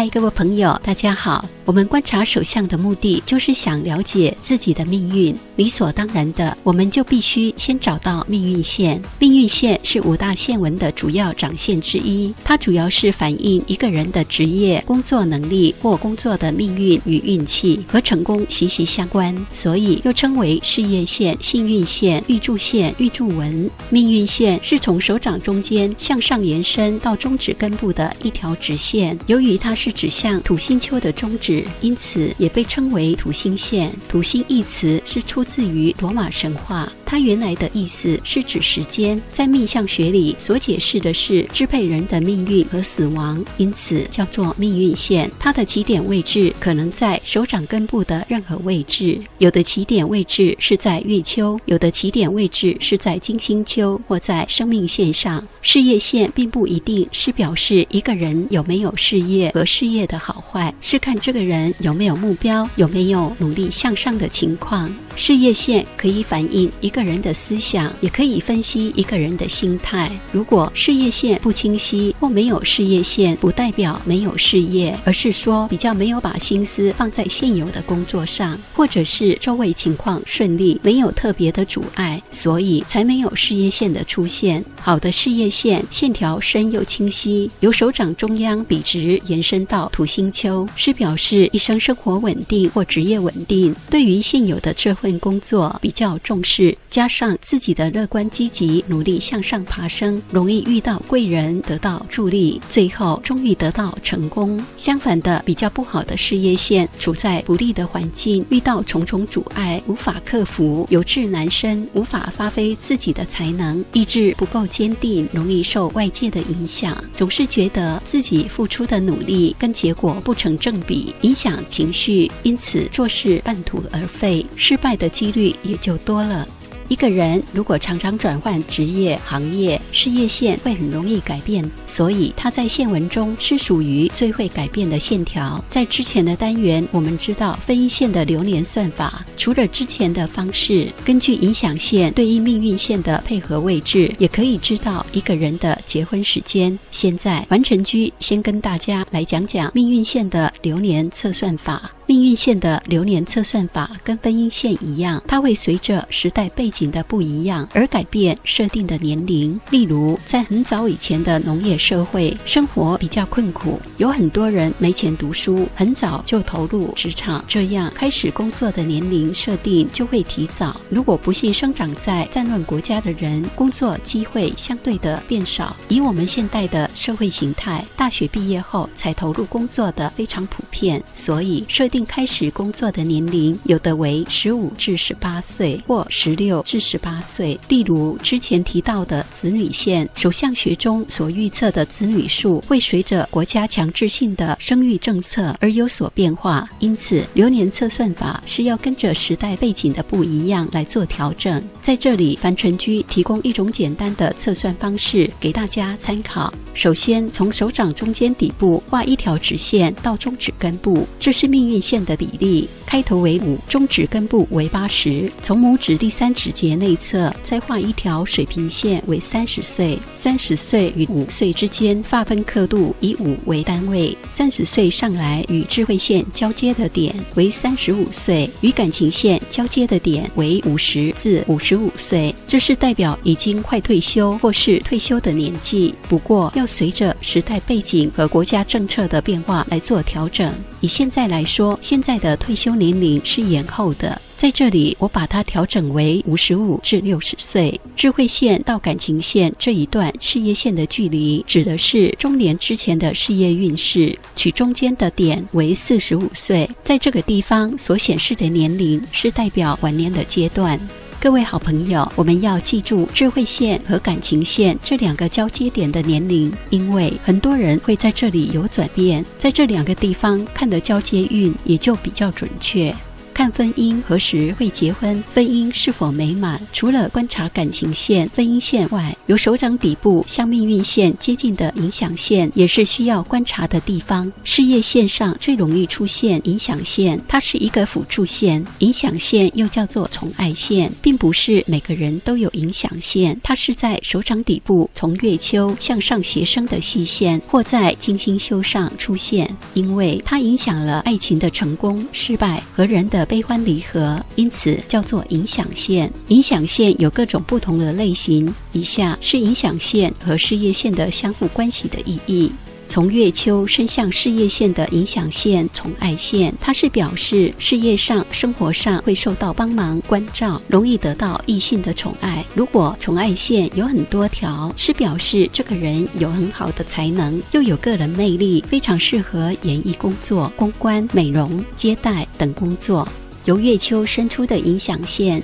嗨，各位朋友，大家好。我们观察手相的目的，就是想了解自己的命运。理所当然的，我们就必须先找到命运线。命运线是5大线纹的主要长线之一，它主要是反映一个人的职业、工作能力或工作的命运与运气，和成功息息相关，所以又称为事业线、幸运线、预祝线、预祝纹。命运线是从手掌中间向上延伸到中指根部的一条直线，由于它是指向土星丘的中指，因此也被称为土星线。土星一词是出自于罗马神话，它原来的意思是指时间，在命相学里所解释的是支配人的命运和死亡，因此叫做命运线。它的起点位置可能在手掌根部的任何位置，有的起点位置是在月丘，有的起点位置是在金星丘或在生命线上。事业线并不一定是表示一个人有没有事业和事业的好坏，是看这个人有没有目标，有没有努力向上的情况。事业线可以反映一个人的思想，也可以分析一个人的心态。如果事业线不清晰或没有事业线，不代表没有事业，而是说比较没有把心思放在现有的工作上，或者是周围情况顺利，没有特别的阻碍，所以才没有事业线的出现。好的事业线线条深又清晰，由手掌中央笔直延伸到土星丘，是表示一生生活稳定或职业稳定，对于现有的这份工作比较重视，加上自己的乐观积极，努力向上爬升，容易遇到贵人，得到助力，最后终于得到成功。相反的，比较不好的事业线处在不利的环境，遇到重重阻碍，无法克服，有志难伸，无法发挥自己的才能，意志不够坚定，容易受外界的影响，总是觉得自己付出的努力跟结果不成正比，影响情绪，因此做事半途而废，失败的几率也就多了。一个人如果常常转换职业、行业，事业线会很容易改变，所以他在线纹中是属于最会改变的线条。在之前的单元，我们知道分一线的流年算法，除了之前的方式，根据影响线对应命运线的配合位置，也可以知道一个人的结婚时间。现在完成居先跟大家来讲讲命运线的流年测算法。命运线的流年测算法跟分音线一样，它会随着时代背景的不一样而改变设定的年龄。例如，在很早以前的农业社会，生活比较困苦，有很多人没钱读书，很早就投入职场，这样开始工作的年龄设定就会提早。如果不幸生长在战乱国家的人，工作机会相对的变少。以我们现代的社会形态，大学毕业后才投入工作的非常普遍，所以设定开始工作的年龄有的为15至18岁或16至18岁。例如之前提到的子女线，手相学中所预测的子女数会随着国家强制性的生育政策而有所变化，因此流年测算法是要跟着时代背景的不一样来做调整。在这里，樊纯居提供一种简单的测算方式给大家参考。首先从手掌中间底部画一条直线到中指根部，这是命运线的比例，开头为5，中指根部为80。从拇指第3指节内侧再画一条水平线为30岁，30岁与5岁之间划分刻度以5为单位，30岁上来与智慧线交接的点为35岁，与感情线交接的点为50至55岁，这是代表已经快退休或是退休的年纪，不过要随着时代背景和国家政策的变化来做调整。以现在来说，现在的退休年龄是延后的，在这里我把它调整为55至60岁。智慧线到感情线这一段事业线的距离，指的是中年之前的事业运势，取中间的点为45岁，在这个地方所显示的年龄是代表晚年的阶段。各位好朋友，我们要记住智慧线和感情线这2个交接点的年龄，因为很多人会在这里有转变，在这2个地方看的交接运也就比较准确。看婚姻何时会结婚，婚姻是否美满，除了观察感情线、婚姻线外，由手掌底部向命运线接近的影响线也是需要观察的地方。事业线上最容易出现影响线，它是一个辅助线。影响线又叫做宠爱线，并不是每个人都有影响线，它是在手掌底部从月丘向上斜升的细线，或在金星丘上出现，因为它影响了爱情的成功、失败和人的悲欢离合，因此叫做影响线。影响线有各种不同的类型，以下是影响线和事业线的相互关系的意义。从月丘伸向事业线的影响线、宠爱线，它是表示事业上、生活上会受到帮忙、关照，容易得到异性的宠爱。如果宠爱线有很多条，是表示这个人有很好的才能，又有个人魅力，非常适合演艺工作、公关、美容、接待等工作。由月丘伸出的影响线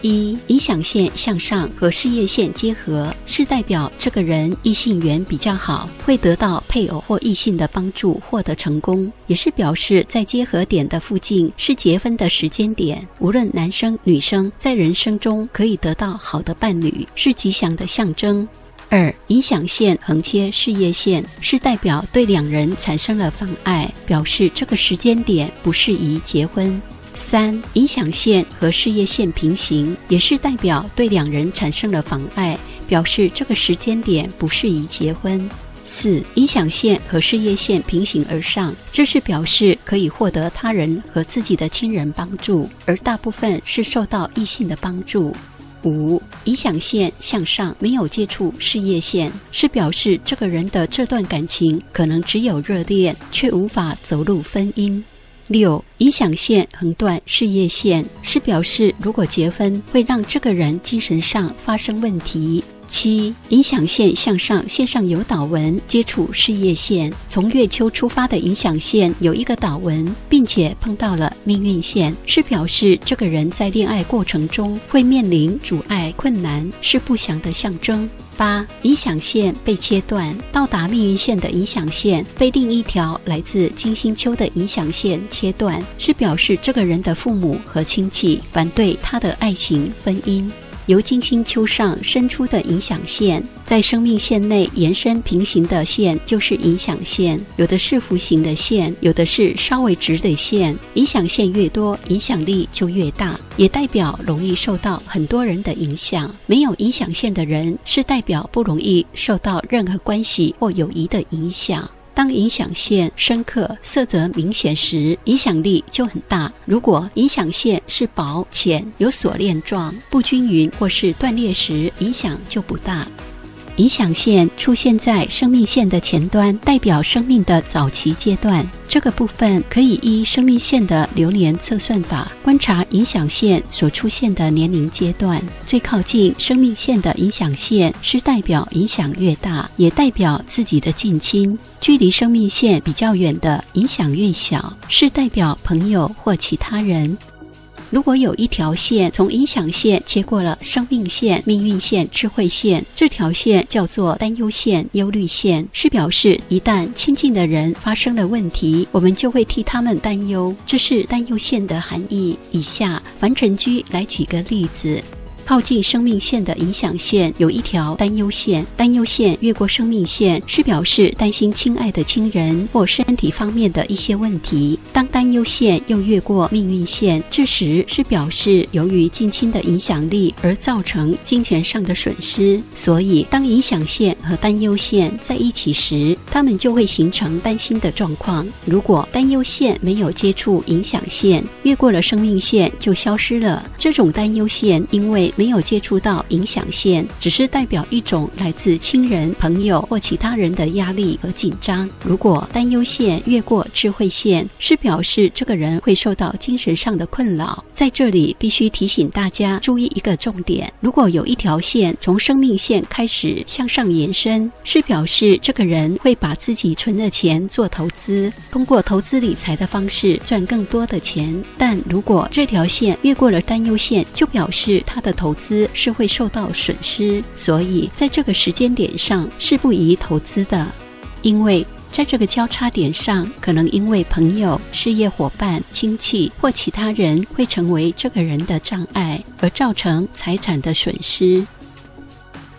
一，影响线向上和事业线结合，是代表这个人异性缘比较好，会得到配偶或异性的帮助，获得成功，也是表示在结合点的附近是结婚的时间点。无论男生女生，在人生中可以得到好的伴侣，是吉祥的象征。二，影响线横切事业线，是代表对两人产生了妨碍，表示这个时间点不适宜结婚。三，影响线和事业线平行，也是代表对两人产生了妨碍，表示这个时间点不适宜结婚。四，影响线和事业线平行而上，这是表示可以获得他人和自己的亲人帮助，而大部分是受到异性的帮助。五，影响线向上没有接触事业线，是表示这个人的这段感情可能只有热恋，却无法走入婚姻。六，影响线横断事业线，是表示如果结婚会让这个人精神上发生问题。七，影响线向上，线上有导纹接触事业线，从月丘出发的影响线有一个导纹，并且碰到了命运线，是表示这个人在恋爱过程中会面临阻碍困难，是不祥的象征。八，影响线被切断，到达命运线的影响线被另一条来自金星丘的影响线切断，是表示这个人的父母和亲戚反对他的爱情婚姻。由金星丘上伸出的影响线，在生命线内延伸平行的线就是影响线，有的是弧形的线，有的是稍微直的线。影响线越多，影响力就越大，也代表容易受到很多人的影响。没有影响线的人，是代表不容易受到任何关系或友谊的影响。当影响线深刻、色泽明显时，影响力就很大。如果影响线是薄、浅、有锁链状、不均匀或是断裂时，影响就不大。影响线出现在生命线的前端，代表生命的早期阶段。这个部分可以依生命线的流年测算法观察影响线所出现的年龄阶段。最靠近生命线的影响线是代表影响越大，也代表自己的近亲；距离生命线比较远的影响越小，是代表朋友或其他人。如果有一条线从影响线切过了生命线、命运线、智慧线，这条线叫做担忧线、忧虑线，是表示一旦亲近的人发生了问题，我们就会替他们担忧，这是担忧线的含义。以下樊晨居来举个例子。靠近生命线的影响线有一条担忧线，担忧线越过生命线，是表示担心亲爱的亲人或身体方面的一些问题。当担忧线又越过命运线，这时是表示由于近亲的影响力而造成金钱上的损失。所以当影响线和担忧线在一起时，它们就会形成担心的状况。如果担忧线没有接触影响线，越过了生命线就消失了。这种担忧线因为没有接触到影响线，只是代表一种来自亲人、朋友或其他人的压力和紧张。如果担忧线越过智慧线，是表示这个人会受到精神上的困扰。在这里必须提醒大家注意一个重点，如果有一条线从生命线开始向上延伸，是表示这个人会把自己存的钱做投资，通过投资理财的方式赚更多的钱。但如果这条线越过了担忧线，就表示他的投资是会受到损失，所以在这个时间点上是不宜投资的。因为在这个交叉点上，可能因为朋友、事业伙伴、亲戚或其他人会成为这个人的障碍，而造成财产的损失。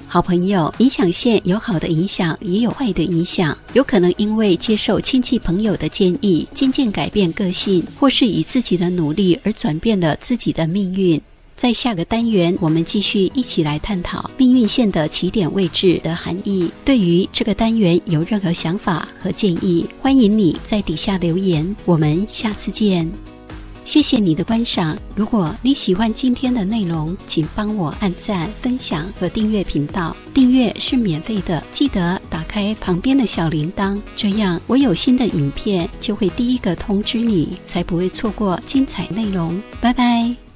好朋友影响线有好的影响，也有坏的影响，有可能因为接受亲戚朋友的建议，渐渐改变个性，或是以自己的努力而转变了自己的命运。在下个单元，我们继续一起来探讨命运线的起点位置的含义。对于这个单元有任何想法和建议，欢迎你在底下留言。我们下次见。谢谢你的观赏。如果你喜欢今天的内容，请帮我按赞、分享和订阅频道。订阅是免费的，记得打开旁边的小铃铛，这样我有新的影片就会第一个通知你，才不会错过精彩内容。拜拜。